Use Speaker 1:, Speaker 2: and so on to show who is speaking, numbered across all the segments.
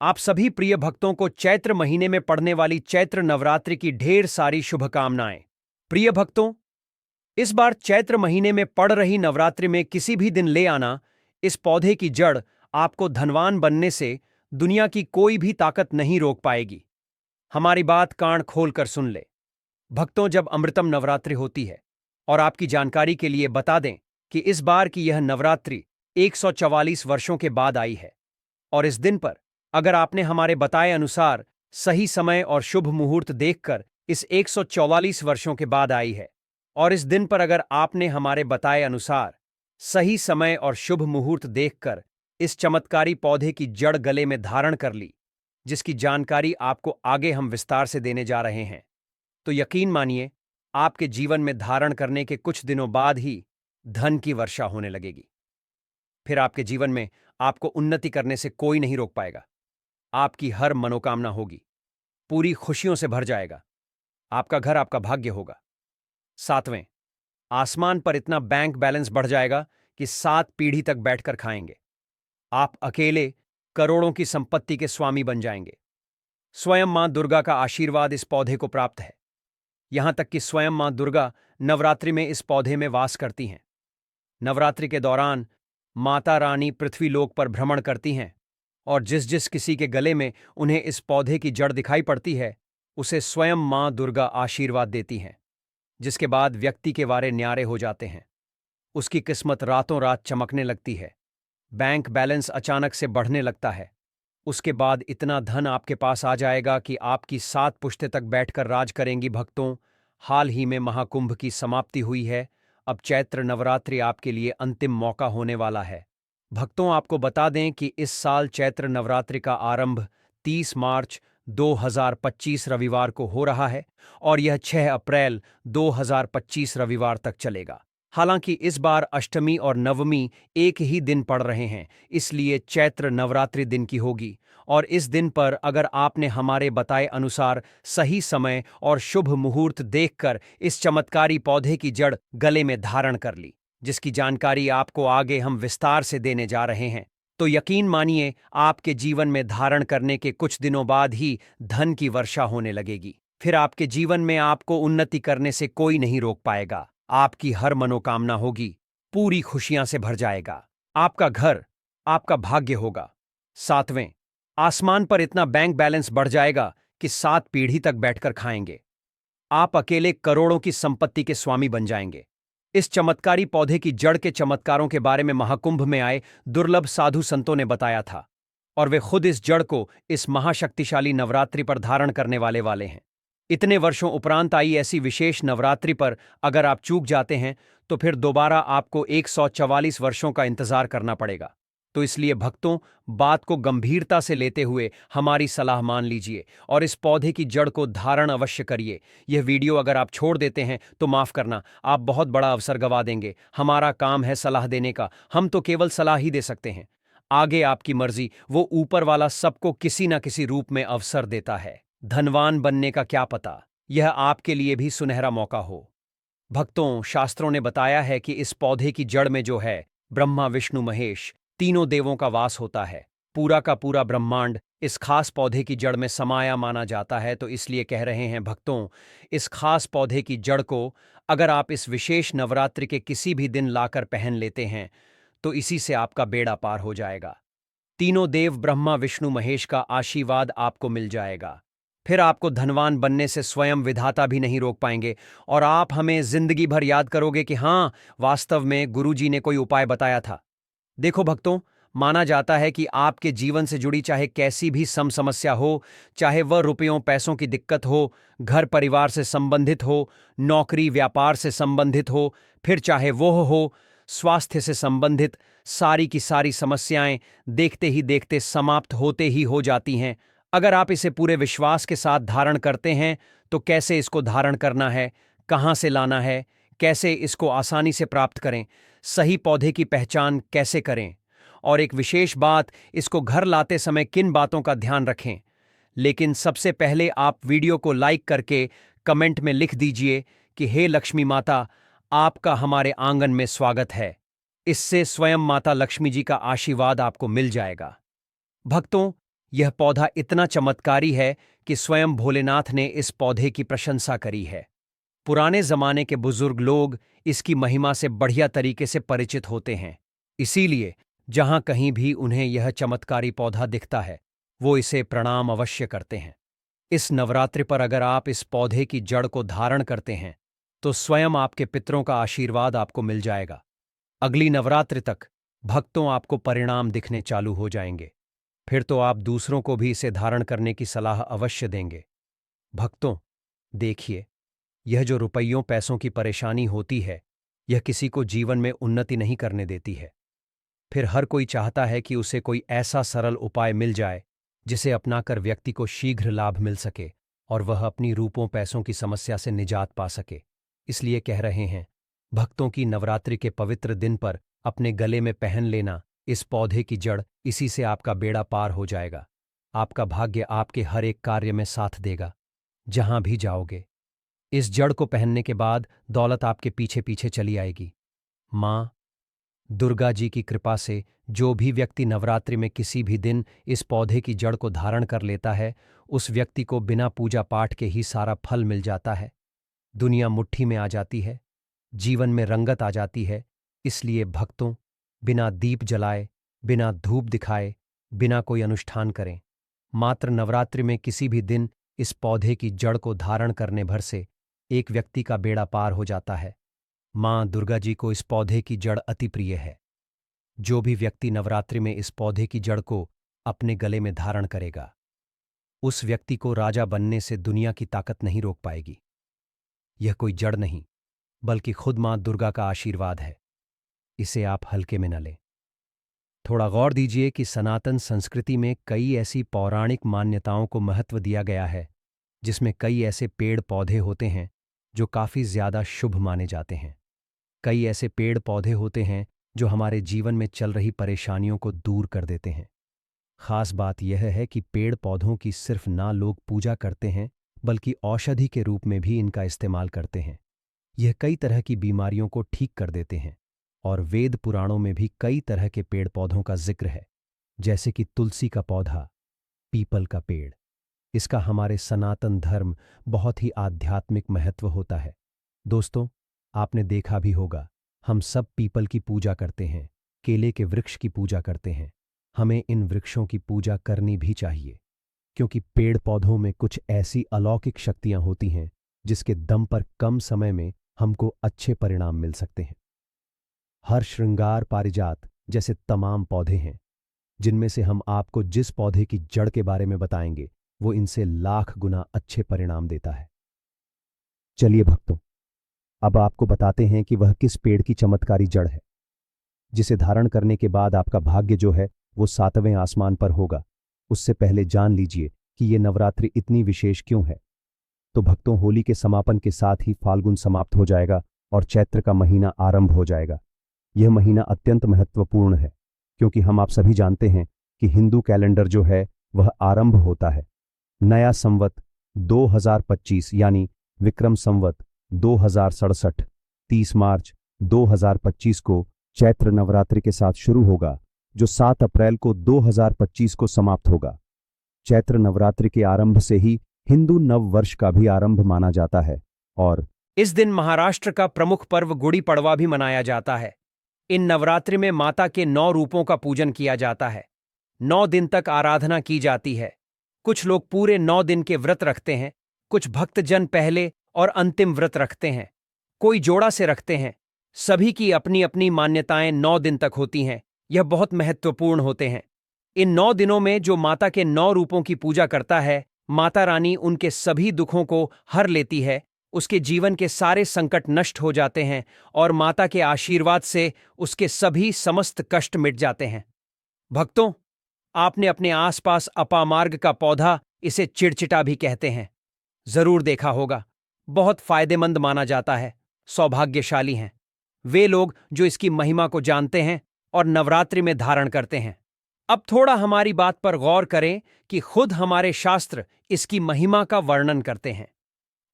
Speaker 1: आप सभी प्रिय भक्तों को चैत्र महीने में पड़ने वाली चैत्र नवरात्रि की ढेर सारी शुभकामनाएं। प्रिय भक्तों, इस बार चैत्र महीने में पड़ रही नवरात्रि में किसी भी दिन ले आना इस पौधे की जड़ आपको धनवान बनने से दुनिया की कोई भी ताकत नहीं रोक पाएगी। हमारी बात कान खोल कर सुन ले। भक्तों, जब अमृतम नवरात्रि होती है, और आपकी जानकारी के लिए बता दें कि इस बार की यह नवरात्रि 144 वर्षों के बाद आई है। और इस दिन पर अगर आपने हमारे बताए अनुसार सही समय और शुभ मुहूर्त देखकर इस 144 वर्षों के बाद आई है, और इस दिन पर अगर आपने हमारे बताए अनुसार सही समय और शुभ मुहूर्त देखकर इस चमत्कारी पौधे की जड़ गले में धारण कर ली, जिसकी जानकारी आपको आगे हम विस्तार से देने जा रहे हैं, तो यकीन मानिए आपके जीवन में धारण करने के कुछ दिनों बाद ही धन की वर्षा होने लगेगी। फिर आपके जीवन में आपको उन्नति करने से कोई नहीं रोक पाएगा। आपकी हर मनोकामना होगी, पूरी खुशियों से भर जाएगा। आपका घर आपका भाग्य होगा। सातवें, आसमान पर इतना बैंक बैलेंस बढ़ जाएगा कि 7 पीढ़ी तक बैठकर खाएंगे। आप अकेले करोड़ों की संपत्ति के स्वामी बन जाएंगे। स्वयं मां दुर्गा का आशीर्वाद इस पौधे को प्राप्त है। यहां तक कि स्वयं मां दुर्गा नवरात्रि में इस पौधे में वास करती हैं। नवरात्रि के दौरान माता रानी पृथ्वीलोक पर भ्रमण करती हैं, और जिस जिस किसी के गले में उन्हें इस पौधे की जड़ दिखाई पड़ती है, उसे स्वयं मां दुर्गा आशीर्वाद देती हैं, जिसके बाद व्यक्ति के वारे न्यारे हो जाते हैं। उसकी किस्मत रातों रात चमकने लगती है। बैंक बैलेंस अचानक से बढ़ने लगता है। उसके बाद इतना धन आपके पास आ जाएगा कि आपकी 7 पुश्तें तक बैठकर राज करेंगी। भक्तों, हाल ही में महाकुंभ की समाप्ति हुई है। अब चैत्र नवरात्रि आपके लिए अंतिम मौका होने वाला है। भक्तों, आपको बता दें कि इस साल चैत्र नवरात्रि का आरंभ 30 मार्च 2025 रविवार को हो रहा है, और यह 6 अप्रैल 2025 रविवार तक चलेगा। हालांकि इस बार अष्टमी और नवमी एक ही दिन पड़ रहे हैं, इसलिए चैत्र नवरात्रि दिन की होगी। और इस दिन पर अगर आपने हमारे बताए अनुसार सही समय और शुभ मुहूर्त देखकर इस चमत्कारी पौधे की जड़ गले में धारण कर ली, जिसकी जानकारी आपको आगे हम विस्तार से देने जा रहे हैं, तो यकीन मानिए आपके जीवन में धारण करने के कुछ दिनों बाद ही धन की वर्षा होने लगेगी। फिर आपके जीवन में आपको उन्नति करने से कोई नहीं रोक पाएगा। आपकी हर मनोकामना होगी, पूरी खुशियां से भर जाएगा। आपका घर आपका भाग्य होगा। सातवें, आसमान पर इतना बैंक बैलेंस बढ़ जाएगा कि 7 पीढ़ी तक बैठकर खाएंगे। आप अकेले करोड़ों की संपत्ति के स्वामी बन जाएंगे। इस चमत्कारी पौधे की जड़ के चमत्कारों के बारे में महाकुंभ में आए दुर्लभ साधु संतों ने बताया था, और वे खुद इस जड़ को इस महाशक्तिशाली नवरात्रि पर धारण करने वाले हैं। इतने वर्षों उपरांत आई ऐसी विशेष नवरात्रि पर अगर आप चूक जाते हैं, तो फिर दोबारा आपको 144 वर्षों का इंतजार करना पड़ेगा। तो इसलिए भक्तों, बात को गंभीरता से लेते हुए हमारी सलाह मान लीजिए और इस पौधे की जड़ को धारण अवश्य करिए। यह वीडियो अगर आप छोड़ देते हैं तो माफ करना, आप बहुत बड़ा अवसर गंवा देंगे। हमारा काम है सलाह देने का, हम तो केवल सलाह ही दे सकते हैं। आगे आपकी मर्जी, वो ऊपर वाला सबको किसी न किसी रूप में अवसर देता है। धनवान बनने का क्या पता, यह आपके लिए भी सुनहरा मौका हो। भक्तों, शास्त्रों ने बताया है कि इस पौधे की जड़ में जो है ब्रह्मा विष्णु महेश तीनों देवों का वास होता है। पूरा का पूरा ब्रह्मांड इस खास पौधे की जड़ में समाया माना जाता है। तो इसलिए कह रहे हैं भक्तों, इस खास पौधे की जड़ को अगर आप इस विशेष नवरात्रि के किसी भी दिन लाकर पहन लेते हैं, तो इसी से आपका बेड़ा पार हो जाएगा। तीनों देव ब्रह्मा विष्णु महेश का आशीर्वाद आपको मिल जाएगा। फिर आपको धनवान बनने से स्वयं विधाता भी नहीं रोक पाएंगे, और आप हमें जिंदगी भर याद करोगे कि हाँ, वास्तव में गुरुजी ने कोई उपाय बताया था। देखो भक्तों, माना जाता है कि आपके जीवन से जुड़ी चाहे कैसी भी समस्या हो, चाहे वह रुपयों पैसों की दिक्कत हो, घर परिवार से संबंधित हो, नौकरी व्यापार से संबंधित हो, फिर चाहे वो हो स्वास्थ्य से संबंधित, सारी की सारी समस्याएं देखते ही देखते समाप्त होते ही हो जाती हैं। अगर आप इसे पूरे विश्वास के साथ धारण करते हैं, तो कैसे इसको धारण करना है, कहाँ से लाना है, कैसे इसको आसानी से प्राप्त करें, सही पौधे की पहचान कैसे करें, और एक विशेष बात, इसको घर लाते समय किन बातों का ध्यान रखें। लेकिन सबसे पहले आप वीडियो को लाइक करके कमेंट में लिख दीजिए कि हे लक्ष्मी माता, आपका हमारे आंगन में स्वागत है। इससे स्वयं माता लक्ष्मी जी का आशीर्वाद आपको मिल जाएगा। भक्तों, यह पौधा इतना चमत्कारी है कि स्वयं भोलेनाथ ने इस पौधे की प्रशंसा करी है। पुराने जमाने के बुजुर्ग लोग इसकी महिमा से बढ़िया तरीके से परिचित होते हैं। इसीलिए जहां कहीं भी उन्हें यह चमत्कारी पौधा दिखता है, वो इसे प्रणाम अवश्य करते हैं। इस नवरात्रि पर अगर आप इस पौधे की जड़ को धारण करते हैं, तो स्वयं आपके पितरों का आशीर्वाद आपको मिल जाएगा। अगली नवरात्रि तक भक्तों आपको परिणाम दिखने चालू हो जाएंगे। फिर तो आप दूसरों को भी इसे धारण करने की सलाह अवश्य देंगे। भक्तों, देखिए, यह जो रुपयों पैसों की परेशानी होती है, यह किसी को जीवन में उन्नति नहीं करने देती है। फिर हर कोई चाहता है कि उसे कोई ऐसा सरल उपाय मिल जाए जिसे अपनाकर व्यक्ति को शीघ्र लाभ मिल सके और वह अपनी रूपों पैसों की समस्या से निजात पा सके। इसलिए कह रहे हैं, भक्तों की नवरात्रि के पवित्र दिन पर अपने गले में पहन लेना इस पौधे की जड़, इसी से आपका बेड़ा पार हो जाएगा। आपका भाग्य आपके हर एक कार्य में साथ देगा, जहां भी जाओगे। इस जड़ को पहनने के बाद दौलत आपके पीछे पीछे चली आएगी। माँ दुर्गा जी की कृपा से जो भी व्यक्ति नवरात्रि में किसी भी दिन इस पौधे की जड़ को धारण कर लेता है, उस व्यक्ति को बिना पूजा पाठ के ही सारा फल मिल जाता है। दुनिया मुट्ठी में आ जाती है, जीवन में रंगत आ जाती है। इसलिए भक्तों, बिना दीप जलाए, बिना धूप दिखाए, बिना कोई अनुष्ठान करें, मात्र नवरात्रि में किसी भी दिन इस पौधे की जड़ को धारण करने भर से एक व्यक्ति का बेड़ा पार हो जाता है। माँ दुर्गा जी को इस पौधे की जड़ अति प्रिय है। जो भी व्यक्ति नवरात्रि में इस पौधे की जड़ को अपने गले में धारण करेगा, उस व्यक्ति को राजा बनने से दुनिया की ताकत नहीं रोक पाएगी। यह कोई जड़ नहीं, बल्कि खुद माँ दुर्गा का आशीर्वाद है। इसे आप हल्के में न लें। थोड़ा गौर दीजिए कि सनातन संस्कृति में कई ऐसी पौराणिक मान्यताओं को महत्व दिया गया है, जिसमें कई ऐसे पेड़ पौधे होते हैं जो काफ़ी ज़्यादा शुभ माने जाते हैं। कई ऐसे पेड़ पौधे होते हैं जो हमारे जीवन में चल रही परेशानियों को दूर कर देते हैं। खास बात यह है कि पेड़ पौधों की सिर्फ ना लोग पूजा करते हैं, बल्कि औषधि के रूप में भी इनका इस्तेमाल करते हैं। यह कई तरह की बीमारियों को ठीक कर देते हैं और वेद पुराणों में भी कई तरह के पेड़ पौधों का जिक्र है, जैसे कि तुलसी का पौधा, पीपल का पेड़। इसका हमारे सनातन धर्म बहुत ही आध्यात्मिक महत्व होता है। दोस्तों, आपने देखा भी होगा, हम सब पीपल की पूजा करते हैं, केले के वृक्ष की पूजा करते हैं। हमें इन वृक्षों की पूजा करनी भी चाहिए, क्योंकि पेड़ पौधों में कुछ ऐसी अलौकिक शक्तियां होती हैं जिसके दम पर कम समय में हमको अच्छे परिणाम मिल सकते हैं। हर श्रृंगार पारिजात जैसे तमाम पौधे हैं, जिनमें से हम आपको जिस पौधे की जड़ के बारे में बताएंगे, वो इनसे लाख गुना अच्छे परिणाम देता है। चलिए भक्तों, अब आपको बताते हैं कि वह किस पेड़ की चमत्कारी जड़ है, जिसे धारण करने के बाद आपका भाग्य जो है वो 7वें आसमान पर होगा। उससे पहले जान लीजिए कि ये नवरात्रि इतनी विशेष क्यों है। तो भक्तों, होली के समापन के साथ ही फाल्गुन समाप्त हो जाएगा और चैत्र का महीना आरंभ हो जाएगा। यह महीना अत्यंत महत्वपूर्ण है, क्योंकि हम आप सभी जानते हैं कि हिंदू कैलेंडर जो है वह आरंभ होता है। नया संवत 2025 यानी विक्रम संवत 2067 30 मार्च 2025 को चैत्र नवरात्रि के साथ शुरू होगा, जो 7 अप्रैल को 2025 को समाप्त होगा। चैत्र नवरात्रि के आरंभ से ही हिंदू नव वर्ष का भी आरंभ माना जाता है और इस दिन महाराष्ट्र का प्रमुख पर्व गुड़ी पड़वा भी मनाया जाता है। इन नवरात्रि में माता के 9 रूपों का पूजन किया जाता है। 9 दिन तक आराधना की जाती है। कुछ लोग पूरे 9 दिन के व्रत रखते हैं, कुछ भक्तजन पहले और अंतिम व्रत रखते हैं, कोई जोड़ा से रखते हैं। सभी की अपनी अपनी मान्यताएं 9 दिन तक होती हैं। यह बहुत महत्वपूर्ण होते हैं। इन 9 दिनों में जो माता के 9 रूपों की पूजा करता है, माता रानी उनके सभी दुखों को हर लेती है। उसके जीवन के सारे संकट नष्ट हो जाते हैं और माता के आशीर्वाद से उसके सभी समस्त कष्ट मिट जाते हैं। भक्तों, आपने अपने आसपास अपामार्ग का पौधा, इसे चिड़चिटा भी कहते हैं, जरूर देखा होगा। बहुत फायदेमंद माना जाता है। सौभाग्यशाली हैं वे लोग जो इसकी महिमा को जानते हैं और नवरात्रि में धारण करते हैं। अब थोड़ा हमारी बात पर गौर करें कि खुद हमारे शास्त्र इसकी महिमा का वर्णन करते हैं।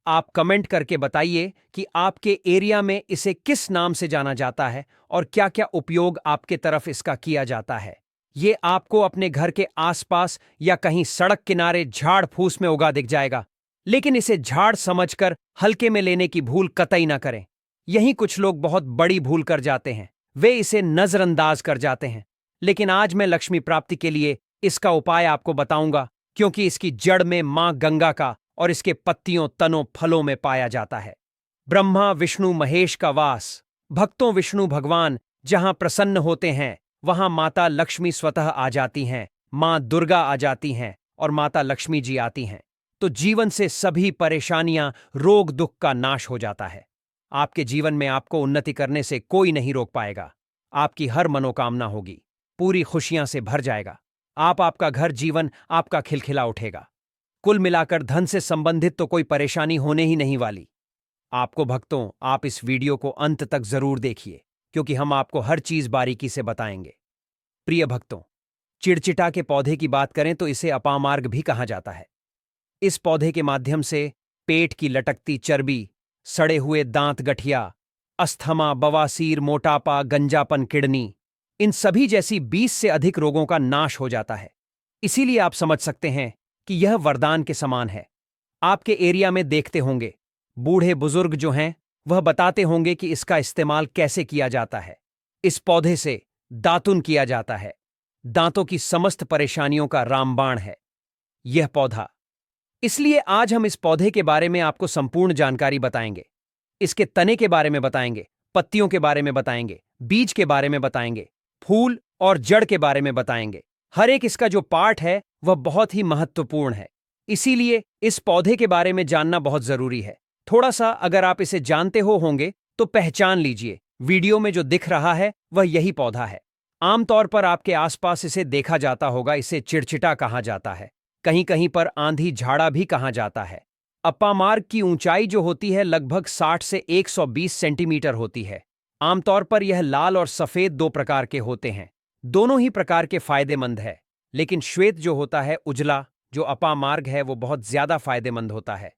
Speaker 1: आप कमेंट करके बताइए कि आपके एरिया में इसे किस नाम से जाना जाता है और क्या क्या उपयोग आपके तरफ इसका किया जाता है। ये आपको अपने घर के आसपास या कहीं सड़क किनारे झाड़ फूस में उगा दिख जाएगा, लेकिन इसे झाड़ समझकर हल्के में लेने की भूल कतई ना करें। यही कुछ लोग बहुत बड़ी भूल कर जाते हैं, वे इसे नजरअंदाज कर जाते हैं। लेकिन आज मैं लक्ष्मी प्राप्ति के लिए इसका उपाय आपको बताऊंगा, क्योंकि इसकी जड़ में मां गंगा का और इसके पत्तियों, तनों, फलों में पाया जाता है ब्रह्मा विष्णु महेश का वास। भक्तों, विष्णु भगवान जहां प्रसन्न होते हैं वहां माता लक्ष्मी स्वतः आ जाती हैं, मां दुर्गा आ जाती हैं और माता लक्ष्मी जी आती हैं, तो जीवन से सभी परेशानियां, रोग दुख का नाश हो जाता है। आपके जीवन में आपको उन्नति करने से कोई नहीं रोक पाएगा। आपकी हर मनोकामना होगी, पूरी खुशियां से भर जाएगा। आपका घर जीवन आपका खिलखिला उठेगा। कुल मिलाकर धन से संबंधित तो कोई परेशानी होने ही नहीं वाली। आपको भक्तों, आप इस वीडियो को अंत तक जरूर देखिए, क्योंकि हम आपको हर चीज बारीकी से बताएंगे। प्रिय भक्तों, चिड़चिटा के पौधे की बात करें तो इसे अपामार्ग भी कहा जाता है। इस पौधे के माध्यम से पेट की लटकती चर्बी, सड़े हुए दांत, गठिया, अस्थमा, बवासीर, मोटापा, गंजापन, किडनी, इन सभी जैसी 20 से अधिक रोगों का नाश हो जाता है। इसीलिए आप समझ सकते हैं कि यह वरदान के समान है। आपके एरिया में देखते होंगे, बूढ़े बुजुर्ग जो हैं वह बताते होंगे कि इसका इस्तेमाल कैसे किया जाता है। इस पौधे से दातुन किया जाता है। दांतों की समस्त परेशानियों का रामबाण है यह पौधा। इसलिए आज हम इस पौधे के बारे में आपको संपूर्ण जानकारी बताएंगे। इसके तने के बारे में बताएंगे, पत्तियों के बारे में बताएंगे, बीज के बारे में बताएंगे, फूल और जड़ के बारे में बताएंगे। हर एक इसका जो पार्ट है वह बहुत ही महत्वपूर्ण है। इसीलिए इस पौधे के बारे में जानना बहुत जरूरी है। थोड़ा सा अगर आप इसे जानते होंगे तो पहचान लीजिए, वीडियो में जो दिख रहा है वह यही पौधा है। आमतौर पर आपके आसपास इसे देखा जाता होगा। इसे चिड़चिटा कहा जाता है, कहीं कहीं पर आंधी झाड़ा भी कहा जाता है। अपामार्ग की ऊंचाई जो होती है लगभग 60 से 120 सेंटीमीटर होती है। आमतौर पर यह लाल और सफेद दो प्रकार के होते हैं। दोनों ही प्रकार के फायदेमंद है, लेकिन श्वेत जो होता है, उजला, जो अपामार्ग है, वो बहुत ज्यादा फायदेमंद होता है।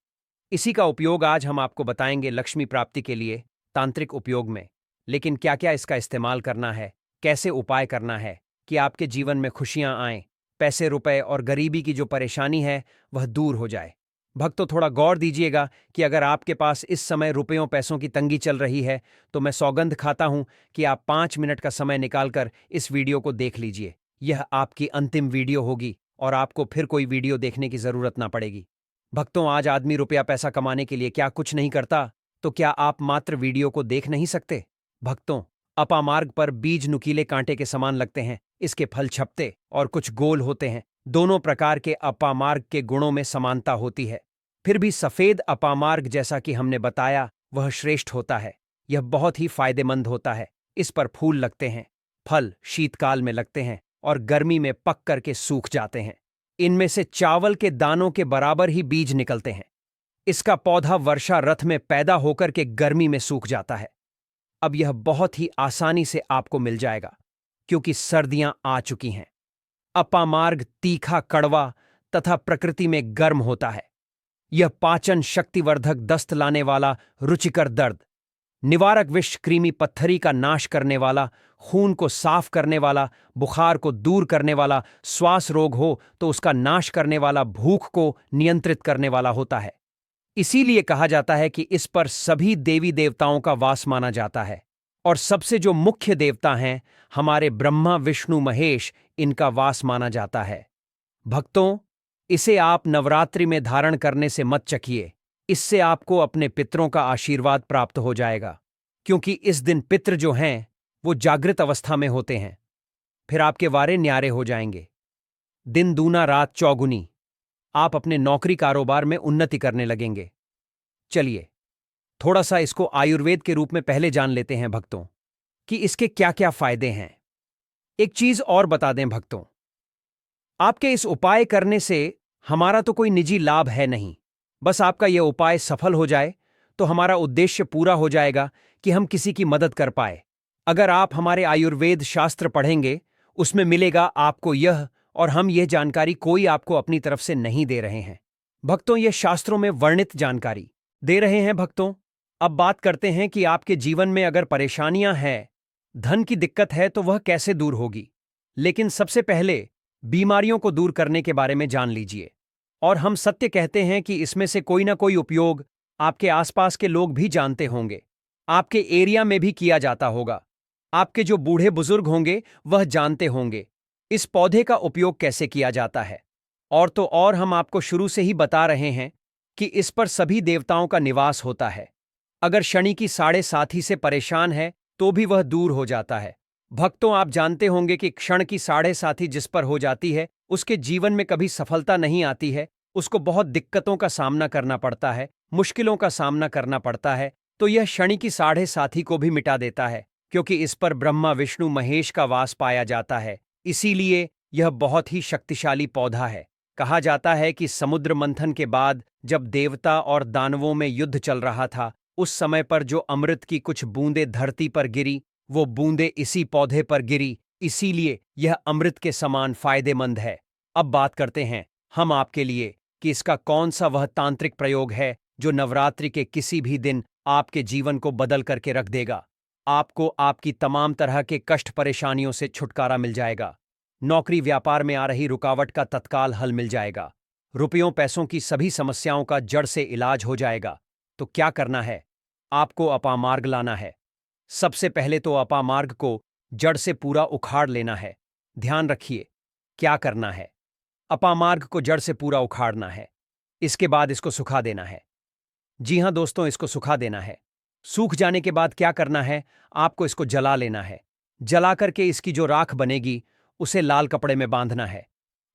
Speaker 1: इसी का उपयोग आज हम आपको बताएंगे लक्ष्मी प्राप्ति के लिए तांत्रिक उपयोग में। लेकिन क्या क्या इसका इस्तेमाल करना है, कैसे उपाय करना है कि आपके जीवन में खुशियां आएं, पैसे रुपए और गरीबी की जो परेशानी है वह दूर हो जाए। भक्तों, थोड़ा गौर दीजिएगा कि अगर आपके पास इस समय रुपयों पैसों की तंगी चल रही है तो मैं सौगंध खाता हूं कि आप 5 मिनट का समय निकालकर इस वीडियो को देख लीजिए। यह आपकी अंतिम वीडियो होगी और आपको फिर कोई वीडियो देखने की जरूरत ना पड़ेगी। भक्तों, आज आदमी रुपया पैसा कमाने के लिए क्या कुछ नहीं करता, तो क्या आप मात्र वीडियो को देख नहीं सकते? भक्तों, अपामार्ग पर बीज नुकीले कांटे के समान लगते हैं। इसके फल छपते और कुछ गोल होते हैं। दोनों प्रकार के अपामार्ग के गुणों में समानता होती है। फिर भी सफेद अपामार्ग, जैसा कि हमने बताया, वह श्रेष्ठ होता है। यह बहुत ही फायदेमंद होता है। इस पर फूल लगते हैं। फल शीतकाल में लगते हैं और गर्मी में पक करके सूख जाते हैं। इनमें से चावल के दानों के बराबर ही बीज निकलते हैं। इसका पौधा वर्षा रथ में पैदा होकर के गर्मी में सूख जाता है। अब यह बहुत ही आसानी से आपको मिल जाएगा, क्योंकि सर्दियां आ चुकी हैं। अपामार्ग तीखा, कड़वा तथा प्रकृति में गर्म होता है। यह पाचन शक्तिवर्धक, दस्त लाने वाला, रुचिकर दर्द निवारक, विष, कृमि पत्थरी का नाश करने वाला, खून को साफ करने वाला, बुखार को दूर करने वाला, श्वास रोग हो तो उसका नाश करने वाला, भूख को नियंत्रित करने वाला होता है। इसीलिए कहा जाता है कि इस पर सभी देवी देवताओं का वास माना जाता है, और सबसे जो मुख्य देवता हैं हमारे ब्रह्मा विष्णु महेश, इनका वास माना जाता है। भक्तों, इसे आप नवरात्रि में धारण करने से मत चकिए। इससे आपको अपने पितरों का आशीर्वाद प्राप्त हो जाएगा, क्योंकि इस दिन पितृ जो हैं वो जागृत अवस्था में होते हैं। फिर आपके वारे न्यारे हो जाएंगे। दिन दूना रात चौगुनी। आप अपने नौकरी कारोबार में उन्नति करने लगेंगे। चलिए थोड़ा सा इसको आयुर्वेद के रूप में पहले जान लेते हैं भक्तों, कि इसके क्या क्या फायदे हैं। एक चीज और बता दें भक्तों, आपके इस उपाय करने से हमारा तो कोई निजी लाभ है नहीं। बस आपका यह उपाय सफल हो जाए तो हमारा उद्देश्य पूरा हो जाएगा कि हम किसी की मदद कर पाए। अगर आप हमारे आयुर्वेद शास्त्र पढ़ेंगे, उसमें मिलेगा आपको यह, और हम यह जानकारी कोई आपको अपनी तरफ से नहीं दे रहे हैं भक्तों, यह शास्त्रों में वर्णित जानकारी दे रहे हैं भक्तों। अब बात करते हैं कि आपके जीवन में अगर परेशानियां हैं, धन की दिक्कत है, तो वह कैसे दूर होगी। लेकिन सबसे पहले बीमारियों को दूर करने के बारे में जान लीजिए। और हम सत्य कहते हैं कि इसमें से कोई ना कोई उपयोग आपके आसपास के लोग भी जानते होंगे, आपके एरिया में भी किया जाता होगा, आपके जो बूढ़े बुजुर्ग होंगे वह जानते होंगे इस पौधे का उपयोग कैसे किया जाता है। और तो और हम आपको शुरू से ही बता रहे हैं कि इस पर सभी देवताओं का निवास होता है। अगर शनि की साढ़े साथी से परेशान है तो भी वह दूर हो जाता है। भक्तों, आप जानते होंगे कि क्षण की साढ़े साथी जिस पर हो जाती है उसके जीवन में कभी सफलता नहीं आती है, उसको बहुत दिक्कतों का सामना करना पड़ता है, मुश्किलों का सामना करना पड़ता है। तो यह शनि की साढ़े साथी को भी मिटा देता है, क्योंकि इस पर ब्रह्मा विष्णु महेश का वास पाया जाता है। इसीलिए यह बहुत ही शक्तिशाली पौधा है। कहा जाता है कि समुद्र मंथन के बाद जब देवता और दानवों में युद्ध चल रहा था, उस समय पर जो अमृत की कुछ बूंदें धरती पर गिरी, वो बूंदें इसी पौधे पर गिरी, इसीलिए यह अमृत के समान फायदेमंद है। अब बात करते हैं हम आपके लिए कि इसका कौन सा वह तांत्रिक प्रयोग है जो नवरात्रि के किसी भी दिन आपके जीवन को बदल करके रख देगा। आपको आपकी तमाम तरह के कष्ट परेशानियों से छुटकारा मिल जाएगा। नौकरी व्यापार में आ रही रुकावट का तत्काल हल मिल जाएगा। रुपयों पैसों की सभी समस्याओं का जड़ से इलाज हो जाएगा। तो क्या करना है? आपको अपामार्ग लाना है। सबसे पहले तो अपामार्ग को जड़ से पूरा उखाड़ लेना है। ध्यान रखिए क्या करना है। अपामार्ग को जड़ से पूरा उखाड़ना है। इसके बाद इसको सुखा देना है। जी हां दोस्तों, इसको सुखा देना है। सूख जाने के बाद क्या करना है? आपको इसको जला लेना है। जला करके इसकी जो राख बनेगी उसे लाल कपड़े में बांधना है।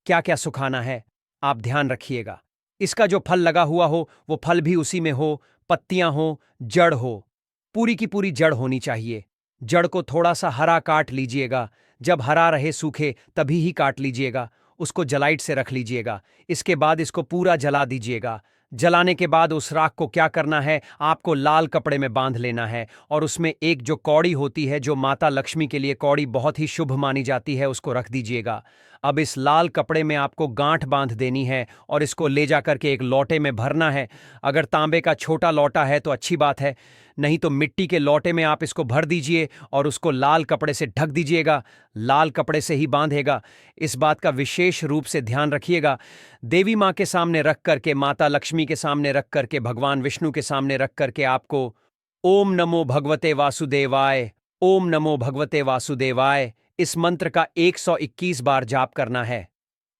Speaker 1: क्या क्या सुखाना है आप ध्यान रखिएगा। इसका जो फल लगा हुआ हो वो फल भी उसी में हो, पत्तियां हो, जड़ हो, पूरी की पूरी जड़ होनी चाहिए। जड़ को थोड़ा सा हरा काट लीजिएगा। जब हरा रहे सूखे तभी ही काट लीजिएगा। उसको जलाइट से रख लीजिएगा। इसके बाद इसको पूरा जला दीजिएगा। जलाने के बाद उस राख को क्या करना है? आपको लाल कपड़े में बांध लेना है और उसमें एक जो कौड़ी होती है, जो माता लक्ष्मी के लिए कौड़ी बहुत ही शुभ मानी जाती है, उसको रख दीजिएगा। अब इस लाल कपड़े में आपको गांठ बांध देनी है और इसको ले जाकर के एक लोटे में भरना है। अगर तांबे का छोटा लोटा है तो अच्छी बात है, नहीं तो मिट्टी के लोटे में आप इसको भर दीजिए और उसको लाल कपड़े से ढक दीजिएगा। लाल कपड़े से ही बांधेगा। इस बात का विशेष रूप से ध्यान रखिएगा। देवी माँ के सामने रख करके, माता लक्ष्मी के सामने रख करके, भगवान विष्णु के सामने रख करके आपको ओम नमो भगवते वासुदेवाय, ओम नमो भगवते वासुदेवाय इस मंत्र का 121 बार जाप करना है।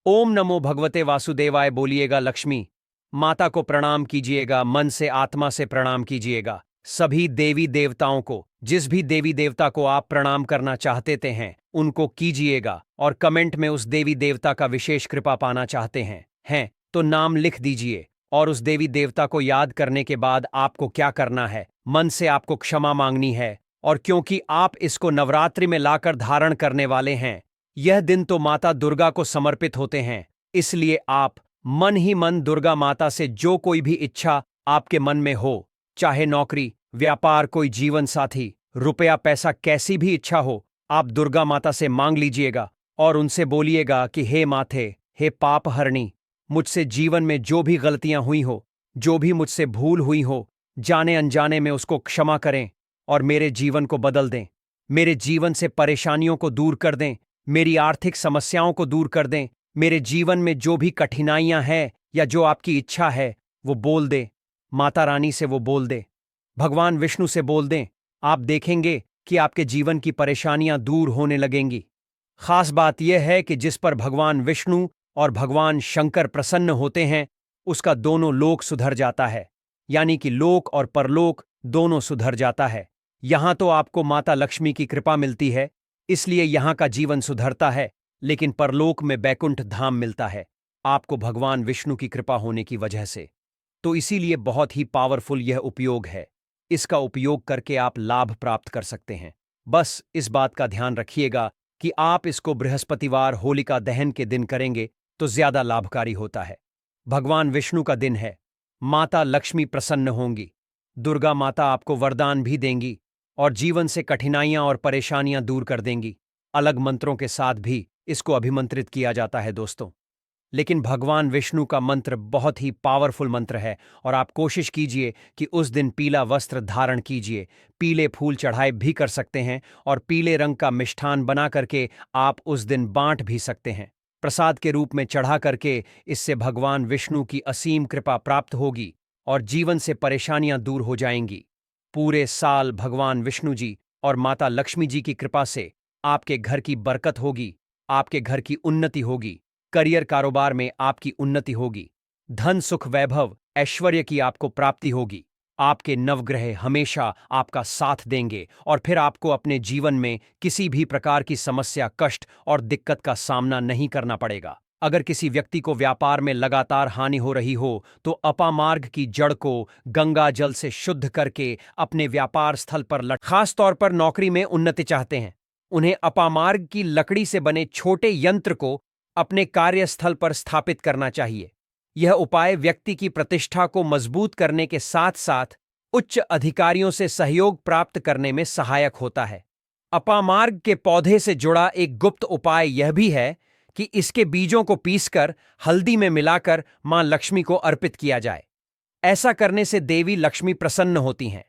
Speaker 1: ओम नमो भगवते वासुदेवाय बोलिएगा। लक्ष्मी माता को प्रणाम कीजिएगा, मन से आत्मा से प्रणाम कीजिएगा। सभी देवी देवताओं को, जिस भी देवी देवता को आप प्रणाम करना चाहते हैं उनको कीजिएगा। और कमेंट में उस देवी देवता का विशेष कृपा पाना चाहते हैं तो नाम लिख दीजिए। और उस देवी देवता को याद करने के बाद आपको क्या करना है? मन से आपको क्षमा मांगनी है। और क्योंकि आप इसको नवरात्रि में लाकर धारण करने वाले हैं, यह दिन तो माता दुर्गा को समर्पित होते हैं, इसलिए आप मन ही मन दुर्गा माता से जो कोई भी इच्छा आपके मन में हो, चाहे नौकरी, व्यापार, कोई जीवन साथी, रुपया पैसा, कैसी भी इच्छा हो, आप दुर्गा माता से मांग लीजिएगा और उनसे बोलिएगा कि हे माथे, हे पाप हरणी, मुझसे जीवन में जो भी गलतियां हुई हो, जो भी मुझसे भूल हुई हो, जाने अनजाने में उसको क्षमा करें और मेरे जीवन को बदल दें। मेरे जीवन से परेशानियों को दूर कर दें, मेरी आर्थिक समस्याओं को दूर कर दें। मेरे जीवन में जो भी कठिनाइयां हैं या जो आपकी इच्छा है वो बोल दें। माता रानी से वो बोल दें, भगवान विष्णु से बोल दें। आप देखेंगे कि आपके जीवन की परेशानियां दूर होने लगेंगी। खास बात यह है कि जिस पर भगवान विष्णु और भगवान शंकर प्रसन्न होते हैं उसका दोनों लोक सुधर जाता है, यानी कि लोक और परलोक दोनों सुधर जाता है। यहां तो आपको माता लक्ष्मी की कृपा मिलती है, इसलिए यहां का जीवन सुधरता है, लेकिन परलोक में बैकुंठ धाम मिलता है आपको भगवान विष्णु की कृपा होने की वजह से। तो इसीलिए बहुत ही पावरफुल यह उपयोग है। इसका उपयोग करके आप लाभ प्राप्त कर सकते हैं। बस इस बात का ध्यान रखिएगा कि आप इसको बृहस्पतिवार होलिका दहन के दिन करेंगे तो ज्यादा लाभकारी होता है। भगवान विष्णु का दिन है, माता लक्ष्मी प्रसन्न होंगी, दुर्गा माता आपको वरदान भी देंगी और जीवन से कठिनाइयां और परेशानियां दूर कर देंगी। अलग मंत्रों के साथ भी इसको अभिमंत्रित किया जाता है दोस्तों। लेकिन भगवान विष्णु का मंत्र बहुत ही पावरफुल मंत्र है और आप कोशिश कीजिए कि उस दिन पीला वस्त्र धारण कीजिए, पीले फूल चढ़ाए भी कर सकते हैं और पीले रंग का मिष्ठान बना करके आप उस दिन बांट भी सकते हैं प्रसाद के रूप में चढ़ा करके। इससे भगवान विष्णु की असीम कृपा प्राप्त होगी और जीवन से परेशानियां दूर हो जाएंगी। पूरे साल भगवान विष्णु जी और माता लक्ष्मी जी की कृपा से आपके घर की बरकत होगी, आपके घर की उन्नति होगी, करियर कारोबार में आपकी उन्नति होगी, धन सुख वैभव ऐश्वर्य की आपको प्राप्ति होगी। आपके नवग्रह हमेशा आपका साथ देंगे और फिर आपको अपने जीवन में किसी भी प्रकार की समस्या, कष्ट और दिक्कत का सामना नहीं करना पड़ेगा। अगर किसी व्यक्ति को व्यापार में लगातार हानि हो रही हो तो अपामार्ग की जड़ को गंगा जल से शुद्ध करके अपने व्यापार स्थल पर खास तौर पर नौकरी में उन्नति चाहते हैं, उन्हें अपामार्ग की लकड़ी से बने छोटे यंत्र को अपने कार्यस्थल पर स्थापित करना चाहिए। यह उपाय व्यक्ति की प्रतिष्ठा को मजबूत करने के साथ साथ उच्च अधिकारियों से सहयोग प्राप्त करने में सहायक होता है। अपामार्ग के पौधे से जुड़ा एक गुप्त उपाय यह भी है कि इसके बीजों को पीसकर हल्दी में मिलाकर मां लक्ष्मी को अर्पित किया जाए। ऐसा करने से देवी लक्ष्मी प्रसन्न होती हैं,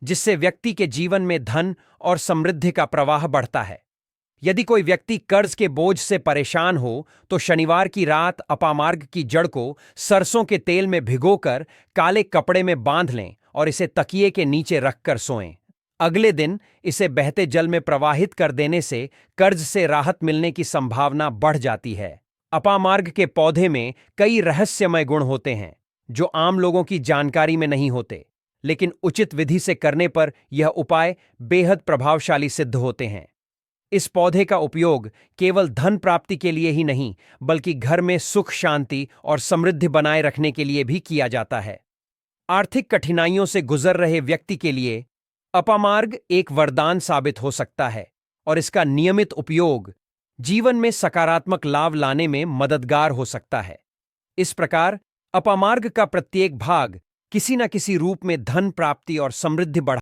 Speaker 1: जिससे व्यक्ति के जीवन में धन और समृद्धि का प्रवाह बढ़ता है। यदि कोई व्यक्ति कर्ज के बोझ से परेशान हो तो शनिवार की रात अपामार्ग की जड़ को सरसों के तेल में भिगोकर काले कपड़े में बांध लें और इसे तकिए के नीचे रखकर सोएं। अगले दिन इसे बहते जल में प्रवाहित कर देने से कर्ज से राहत मिलने की संभावना बढ़ जाती है। अपामार्ग के पौधे में कई रहस्यमय गुण होते हैं जो आम लोगों की जानकारी में नहीं होते, लेकिन उचित विधि से करने पर यह उपाय बेहद प्रभावशाली सिद्ध होते हैं। इस पौधे का उपयोग केवल धन प्राप्ति के लिए ही नहीं बल्कि घर में सुख, शांति और समृद्धि बनाए रखने के लिए भी किया जाता है। आर्थिक कठिनाइयों से गुजर रहे व्यक्ति के लिए अपामार्ग एक वरदान साबित हो सकता है और इसका नियमित उपयोग जीवन में सकारात्मक लाभ लाने में मददगार हो सकता है। इस प्रकार अपामार्ग का प्रत्येक भाग किसी न किसी रूप में धन प्राप्ति और समृद्धि बढ़ा